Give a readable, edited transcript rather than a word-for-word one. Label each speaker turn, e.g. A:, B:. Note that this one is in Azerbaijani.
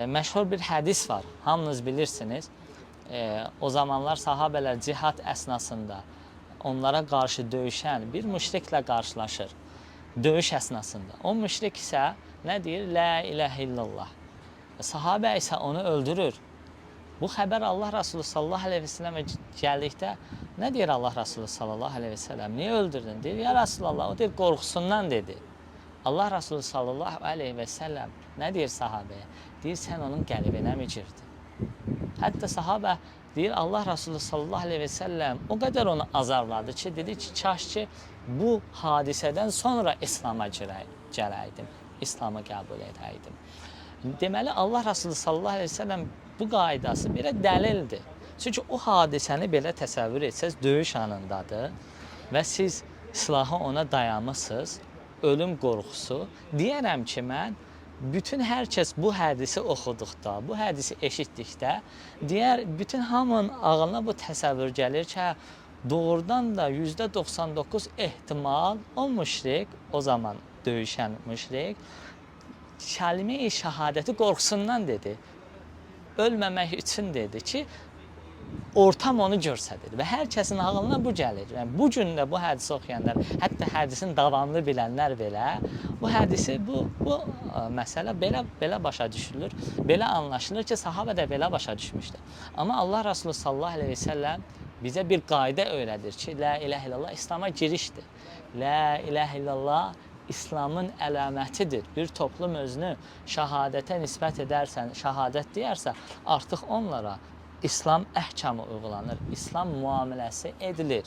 A: Məşhur bir hədis var, hamınız bilirsiniz. O zamanlar sahabələr cihad əsnasında onlara qarşı döyüşən bir müşriklə qarşılaşır. Döyüş əsnasında. O müşrik isə nə deyir? La ilahə illallah. Sahabə isə onu öldürür. Bu xəbər Allah Resulü sallallahu aleyhi ve sellemə gəldikdə nə deyir Allah Resulü sallallahu aleyhi ve sellem? Niyə öldürdün? Deyir, ya Resulallah, o deyir qorxusundan dedi. Allah Resulü sallallahu aleyhi ve sellem nə deyir sahabəyə? Deyir, sən onun qəlbinə mi girdin? Hətta sahabə deyir, Allah Resulü sallallahu aleyhi ve sellem o qədər onu azarladı ki, dedi ki, kaş ki bu hadisədən sonra İslam'a gələydim, İslam'ı qəbul edəydim. Deməli, Allah Resulü sallallahu aleyhi ve sellem bu qaydası belə dəlildir. Çünki o hadisəni belə təsəvvür etsəz, döyüş anındadır və siz silahı ona dayanmışsınız, ölüm qorxusu. Deyərəm ki, mən bütün hər kəs bu hədisi oxuduqda, bu hədisi eşitdikdə, bütün hamının ağlına bu təsəvvür gəlir ki, doğrudan da %99 ehtimal o müşrik, o zaman döyüşən müşrik, kəlime-i şəhadəti qorxusundan dedi. Ölməmək üçün dedi ki, ortam onu görsədir və hər kəsin ağlına bu gəlir. Yəni, bu gün də bu hədisi oxuyanlar, hətta hədisin davamını bilənlər belə, bu hədisi, bu məsələ belə başa düşülür, belə anlaşılır ki, sahabə də belə başa düşmüşdür. Amma Allah Resulü sallallahu aleyhi ve sellem bizə bir qayda öyrədir ki, la ilahə illallah İslam'a girişdir. La ilahə illallah İslamın əlamətidir. Bir toplum özünü şəhadətə nisbət edərsən, şəhadət deyərsə, artıq onlara İslam əhkamı uyğulanır, İslam müamiləsi edilir.